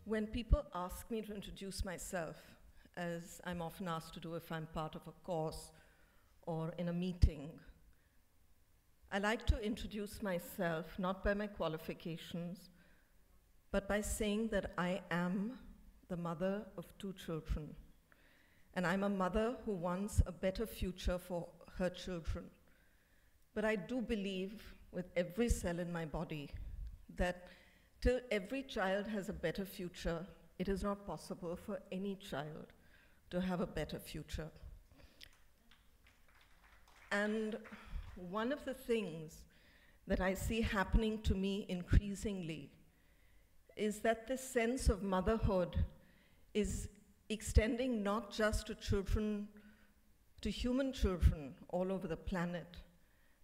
When people ask me to introduce myself, as I'm often asked to do if I'm part of a course or in a meeting, I like to introduce myself not by my qualifications, but by saying that I am the mother of 2 children. And I'm a mother who wants a better future for her children. But I do believe with every cell in my body that till every child has a better future, it is not possible for any child to have a better future. And one of the things that I see happening to me increasingly is that this sense of motherhood is extending not just to children, to human children all over the planet,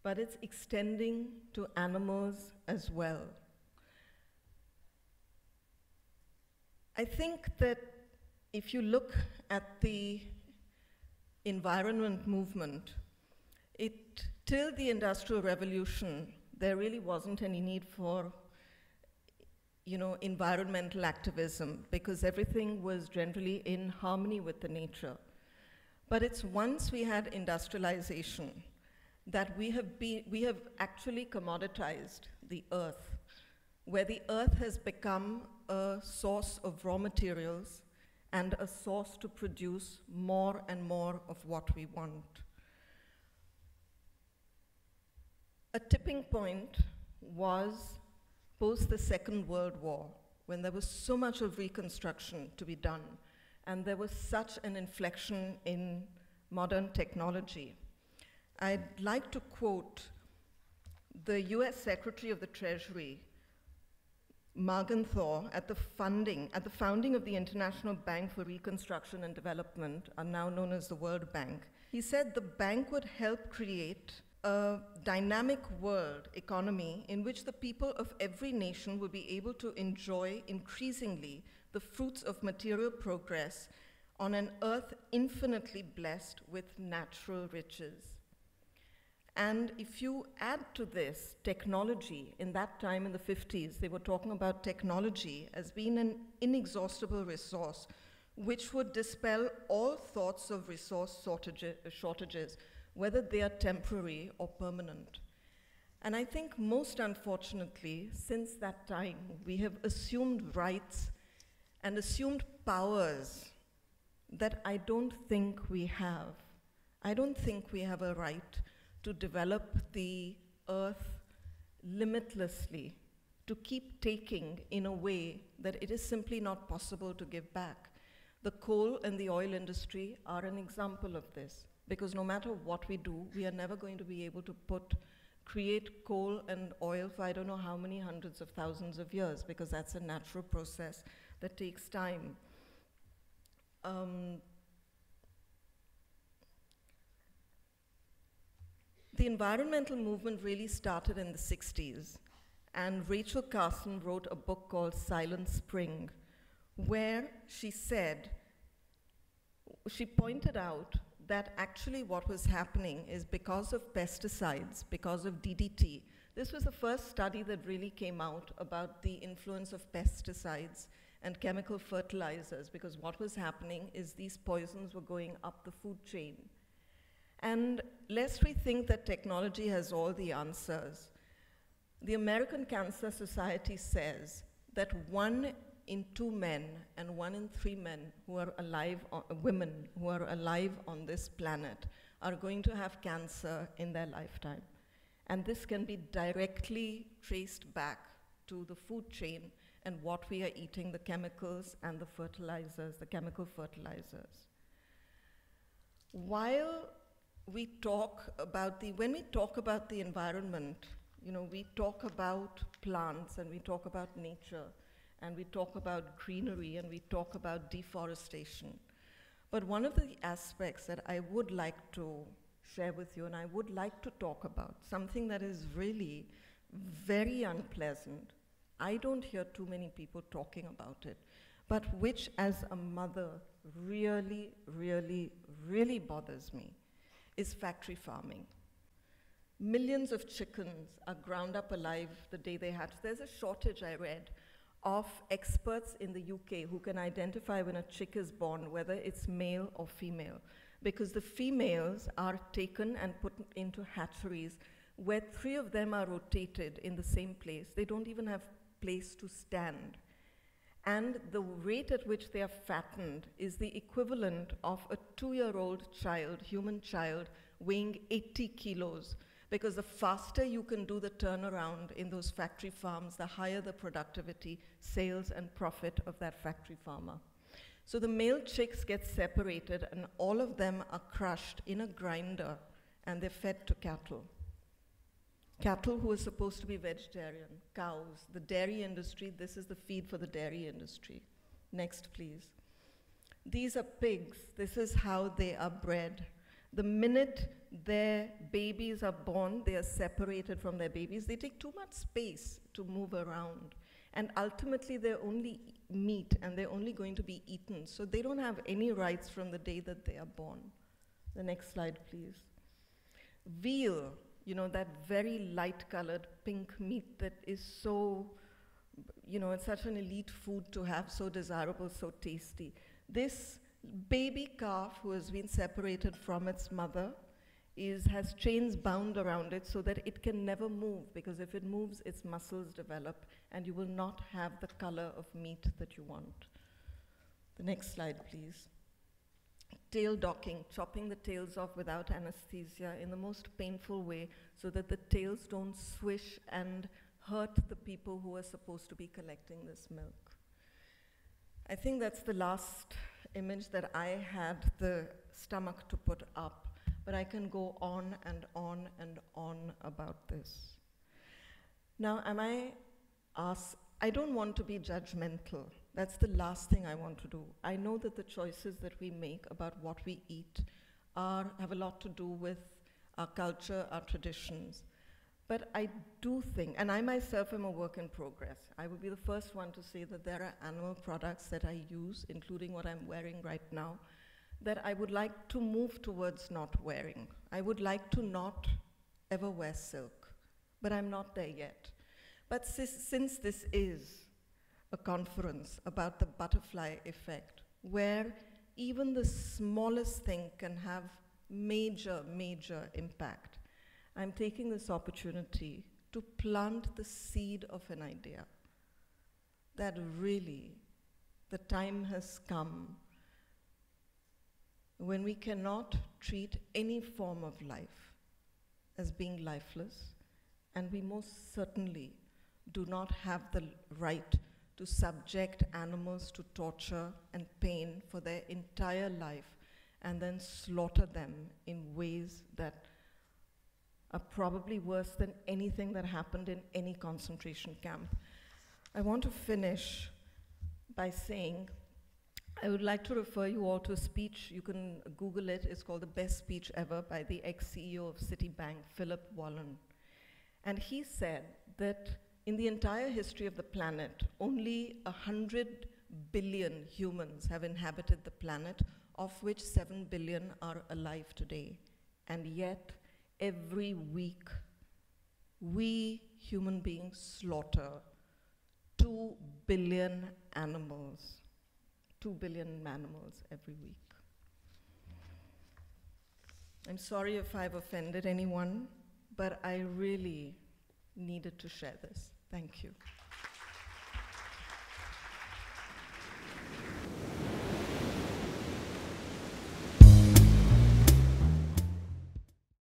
but it's extending to animals as well. I think that if you look at the environment movement, till the Industrial Revolution, there really wasn't any need for environmental activism because everything was generally in harmony with the nature. But it's once we had industrialization that we have actually commoditized the earth, where the earth has become a source of raw materials and a source to produce more and more of what we want. A tipping point was post the Second World War, when there was so much of reconstruction to be done, and there was such an inflection in modern technology. I'd like to quote the US Secretary of the Treasury, Morgenthau, at the founding of the International Bank for Reconstruction and Development, now known as the World Bank. He said the bank would help create a dynamic world economy in which the people of every nation would be able to enjoy increasingly the fruits of material progress on an earth infinitely blessed with natural riches. And if you add to this technology, in that time in the 50s, they were talking about technology as being an inexhaustible resource, which would dispel all thoughts of resource shortages, whether they are temporary or permanent. And I think most unfortunately, since that time, we have assumed rights and assumed powers that I don't think we have. I don't think we have a right to develop the earth limitlessly, to keep taking in a way that it is simply not possible to give back. The coal and the oil industry are an example of this, because no matter what we do, we are never going to be able to create coal and oil for I don't know how many hundreds of thousands of years, because that's a natural process that takes time. The environmental movement really started in the 60s, and Rachel Carson wrote a book called Silent Spring, where she pointed out that actually what was happening is because of pesticides, because of DDT. This was the first study that really came out about the influence of pesticides and chemical fertilizers, because what was happening is these poisons were going up the food chain. And lest we think that technology has all the answers, the American Cancer Society says that 1 in 2 men and 1 in 3 men who are alive, women who are alive on this planet, are going to have cancer in their lifetime. And this can be directly traced back to the food chain and what we are eating, the chemicals and the fertilizers, the chemical fertilizers. While we talk about when we talk about the environment, we talk about plants and we talk about nature and we talk about greenery and we talk about deforestation. But one of the aspects that I would like to share with you and I would like to talk about, something that is really very unpleasant, I don't hear too many people talking about it, but which as a mother really, really, really bothers me, is factory farming. Millions of chickens are ground up alive the day they hatch. There's a shortage, I read, of experts in the UK who can identify when a chick is born, whether it's male or female, because the females are taken and put into hatcheries where 3 of them are rotated in the same place. They don't even have place to stand. And the rate at which they are fattened is the equivalent of a 2-year-old child, human child, weighing 80 kilos. Because the faster you can do the turnaround in those factory farms, the higher the productivity, sales, and profit of that factory farmer. So the male chicks get separated, and all of them are crushed in a grinder, and they're fed to cattle. Cattle who are supposed to be vegetarian, cows, the dairy industry, this is the feed for the dairy industry. Next, please. These are pigs. This is how they are bred. The minute their babies are born, they are separated from their babies. They take too much space to move around. And ultimately, they're only meat, and they're only going to be eaten. So they don't have any rights from the day that they are born. The next slide, please. Veal, you know, that very light-colored pink meat that is so, you know, it's such an elite food to have, so desirable, so tasty. This baby calf who has been separated from its mother has chains bound around it so that it can never move, because if it moves, its muscles develop, and you will not have the color of meat that you want. The next slide, please. Tail docking, chopping the tails off without anesthesia in the most painful way so that the tails don't swish and hurt the people who are supposed to be collecting this milk. I think that's the last image that I had the stomach to put up, but I can go on and on and on about this. Now, I don't want to be judgmental. That's the last thing I want to do. I know that the choices that we make about what we eat have a lot to do with our culture, our traditions. But I do think, and I myself am a work in progress. I will be the first one to say that there are animal products that I use, including what I'm wearing right now, that I would like to move towards not wearing. I would like to not ever wear silk, but I'm not there yet. But since this is a conference about the butterfly effect, where even the smallest thing can have major, major impact, I'm taking this opportunity to plant the seed of an idea that really the time has come when we cannot treat any form of life as being lifeless, and we most certainly do not have the right to subject animals to torture and pain for their entire life and then slaughter them in ways that are probably worse than anything that happened in any concentration camp. I want to finish by saying I would like to refer you all to a speech. You can Google it. It's called The Best Speech Ever by the ex-CEO of Citibank, Philip Wallen. And he said that in the entire history of the planet, only 100 billion humans have inhabited the planet, of which 7 billion are alive today. And yet, every week, we human beings slaughter 2 billion animals. 2 billion animals every week. I'm sorry if I've offended anyone, but I really needed to share this. Thank you.